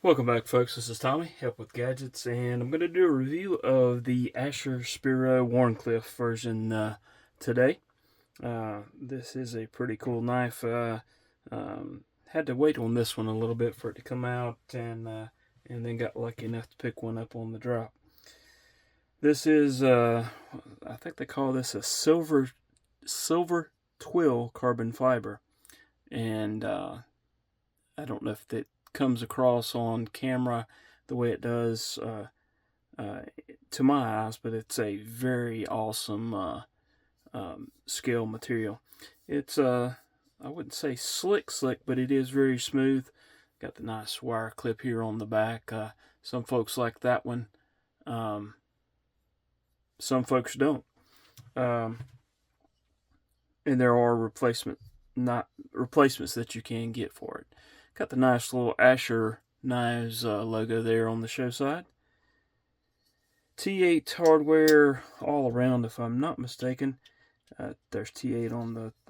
Welcome back, folks. This is Tommy, Help with Gadgets, and I'm going to do a review of the Asher Spiro Wharncliffe version today. This is a pretty cool knife. Had to wait on this one a little bit for it to come out, and then got lucky enough to pick one up on the drop. This is, I think they call this a silver twill carbon fiber, and I don't know if it comes across on camera the way it does to my eyes, but it's a very awesome scale material. It's I wouldn't say slick, but it is very smooth. Got the nice wire clip here on the back. Some folks like that one. Some folks don't. And there are replacements that you can get for it. Got the nice little Asher Knives logo there on the show side. T8 hardware all around, if I'm not mistaken. There's T8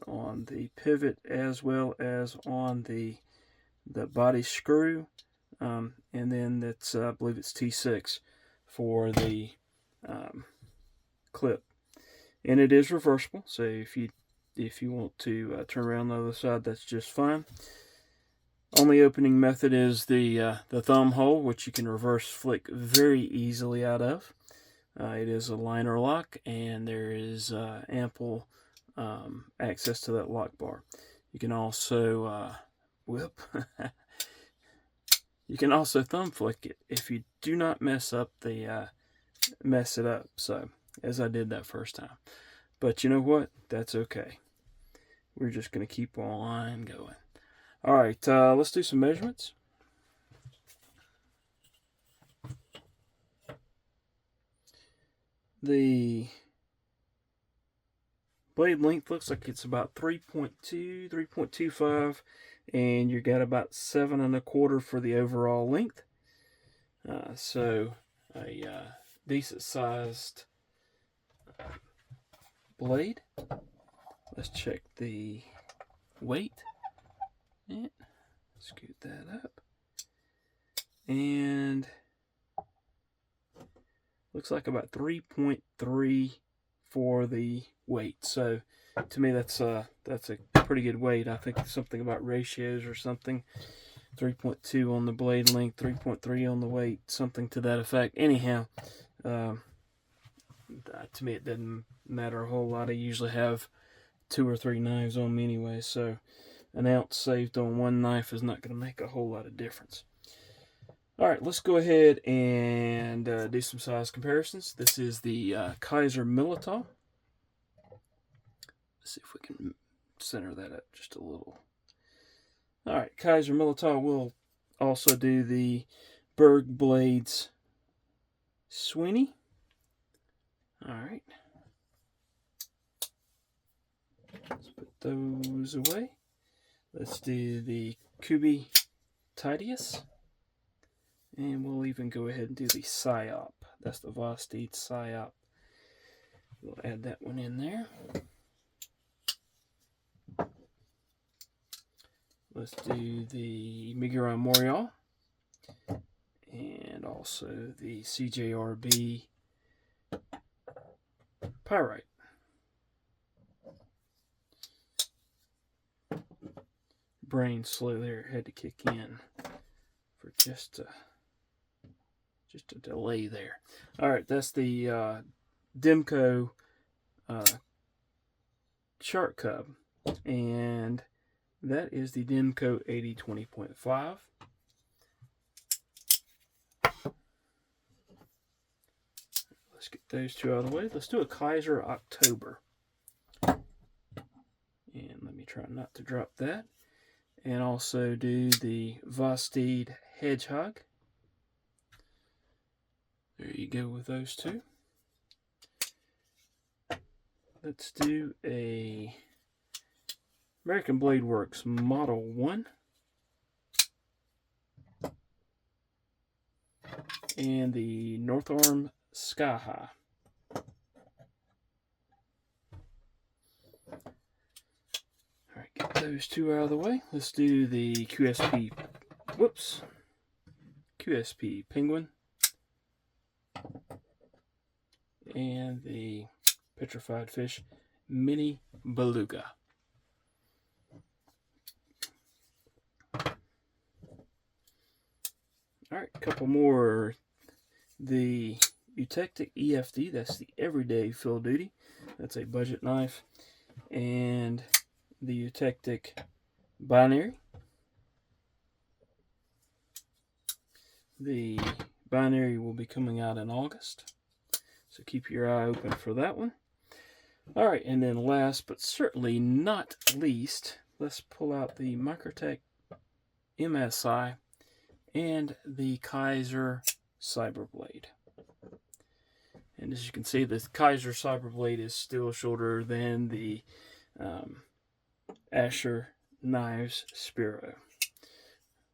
on the pivot as well as on the body screw, and then that's I believe it's T6 for the clip, and it is reversible. So if you want to turn around the other side, that's just fine. Only opening method is the thumb hole, which you can reverse flick very easily out of. It is a liner lock, and there is ample access to that lock bar. You can also whip. You can also thumb flick it if you do not mess it up. So as I did that first time, but you know what? That's okay. We're just gonna keep on going. All right, let's do some measurements. The blade length looks like it's about 3.2, 3.25, and you got about 7 1/4 for the overall length. So a decent sized blade. Let's check the weight. And scoot that up. And looks like about 3.3 for the weight. So to me, that's a pretty good weight. I think it's something about ratios or something. 3.2 on the blade length, 3.3 on the weight, something to that effect. Anyhow, to me, it doesn't matter a whole lot. I usually have 2 or 3 knives on me anyway, so an ounce saved on one knife is not going to make a whole lot of difference. All right, let's go ahead and do some size comparisons. This is the Kaiser Militao. Let's see if we can center that up just a little. All right, Kaiser Militao will also do the Berg Blades Sweeney. All right. Let's put those away. Let's do the Kubi Titius. And we'll even go ahead and do the Psyop. That's the Vosteed Psyop. We'll add that one in there. Let's do the Miguel Morial. And also the CJRB Pyrite. Brain slow there, had to kick in for just a delay there. All right, that's the Demco Shark Cub, and that is the Demco 8020.5. Let's get those two out of the way. Let's do a Kaiser October, and let me try not to drop that. And also do the Vosteed Hedgehog. There you go with those two. Let's do a American Blade Works Model 1. And the North Arm Sky High. Get those two out of the way. Let's do the QSP. Whoops. QSP Penguin, and the Petrified Fish Mini Beluga. Alright, a couple more. The Eutectic EFD, that's the Everyday Fill Duty. That's a budget knife. And the Eutectic Binary. The Binary will be coming out in August, so keep your eye open for that one. Alright, and then last but certainly not least, let's pull out the Microtech MSI and the Kaiser Cyberblade. And as you can see, the Kaiser Cyberblade is still shorter than the Asher Knives Spiro.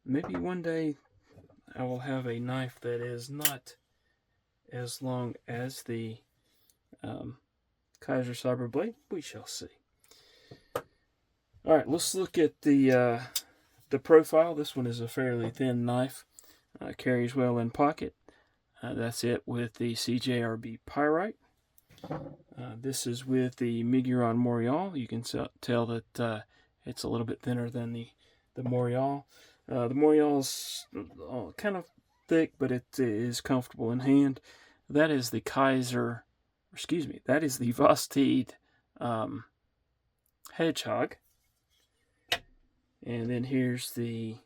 Maybe one day I will have a knife that is not as long as the Kaiser Cyberblade. We shall see. Alright, let's look at the profile. This one is a fairly thin knife. Carries well in pocket. That's it with the CJRB Pyrite. This is with the Miguron Morial. You can tell that it's a little bit thinner than the Morial. The Morial's kind of thick, but it is comfortable in hand. That is the Kaiser, excuse me, that is the Vosteed Hedgehog. And then here's the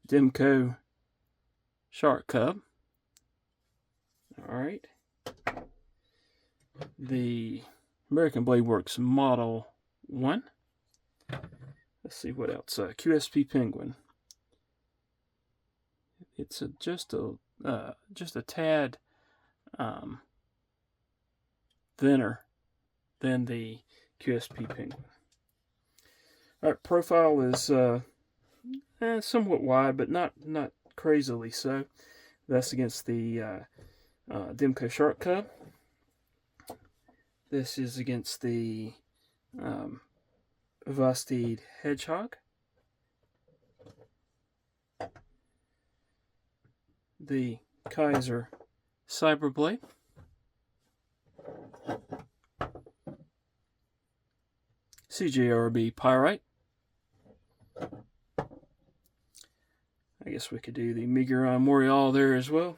Demko Shark Cub. Alright. The American Blade Works Model 1. Let's see what else. QSP Penguin. It's just a tad thinner than the QSP Penguin. Alright, profile is somewhat wide, but not crazily so. That's against the Demko Shark Cub. This is against the Vosteed Hedgehog. The Kaiser Cyberblade. CJRB Pyrite. I guess we could do the Miguron Morial there as well.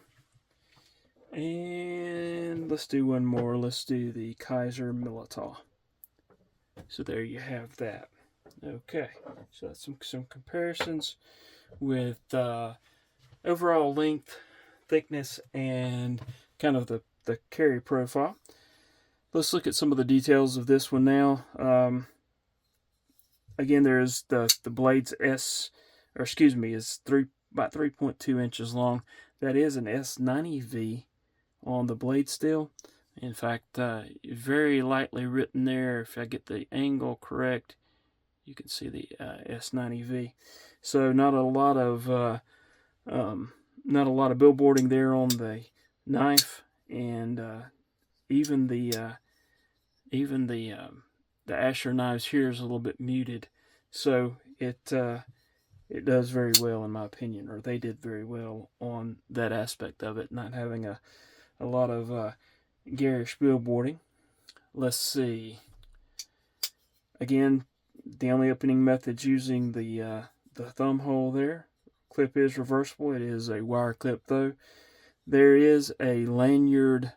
And let's do one more. Let's do the Kaiser Militaw. So there you have that. Okay, so that's some comparisons with overall length, thickness, and kind of the carry profile. Let's look at some of the details of this one now. Again, there's the blade's is about 3.2 inches long. That is an S90V on the blade steel. In fact, very lightly written there. If I get the angle correct, you can see the S90V. So not a lot of billboarding there on the knife, and even the Asher knives here is a little bit muted. So it does very well in my opinion, or they did very well on that aspect of it, not having a lot of garish billboarding. Let's see. Again, the only opening method's using the thumb hole there. Clip is reversible. It is a wire clip though. There is a lanyard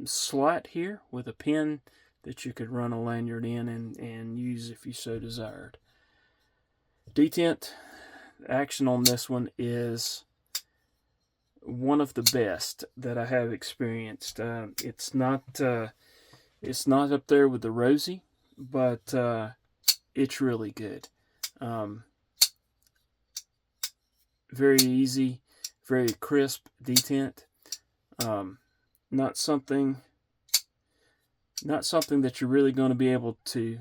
slot here with a pin that you could run a lanyard in and use if you so desired. Detent action on this one is one of the best that I have experienced. It's not up there with the Rosie, but it's really good. Very easy, very crisp detent. Not something that you're really going to be able to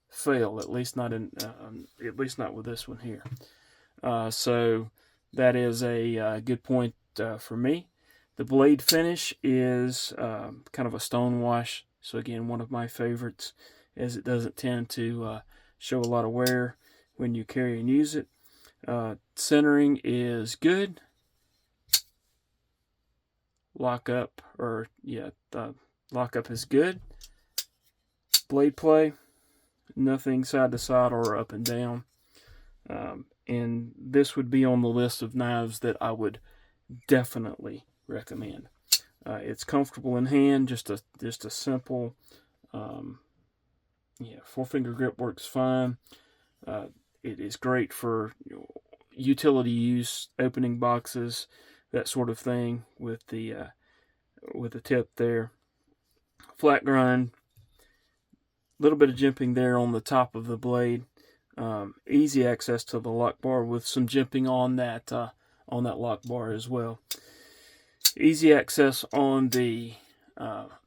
fail. At least not with this one here. So that is a good point for me. The blade finish is kind of a stone wash. So again, one of my favorites, as it doesn't tend to show a lot of wear when you carry and use it. Centering is good. Lockup is good. Blade play, nothing side to side or up and down. And this would be on the list of knives that I would definitely recommend. It's comfortable in hand, just a simple, 4-finger grip works fine. It is great for utility use, opening boxes, that sort of thing with the tip there. Flat grind, a little bit of jimping there on the top of the blade. Easy access to the lock bar with some jimping on that lock bar as well. Easy access on the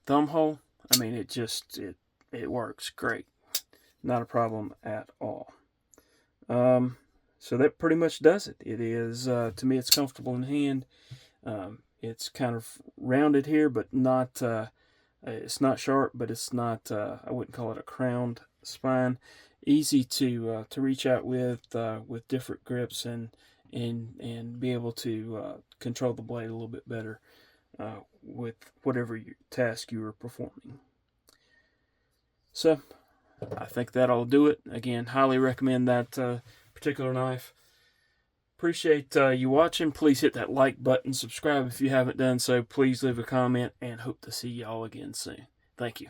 thumb hole. I mean, it works great. Not a problem at all. So that pretty much does it. It is, to me, it's comfortable in hand. It's kind of rounded here, but not, it's not sharp, but it's not, I wouldn't call it a crowned spine. Easy to reach out with different grips and be able to control the blade a little bit better with whatever task you are performing. So I think that'll do it. Again, highly recommend that particular knife. Appreciate you watching. Please hit that like button. Subscribe if you haven't done so. Please leave a comment, and hope to see y'all again soon. Thank you.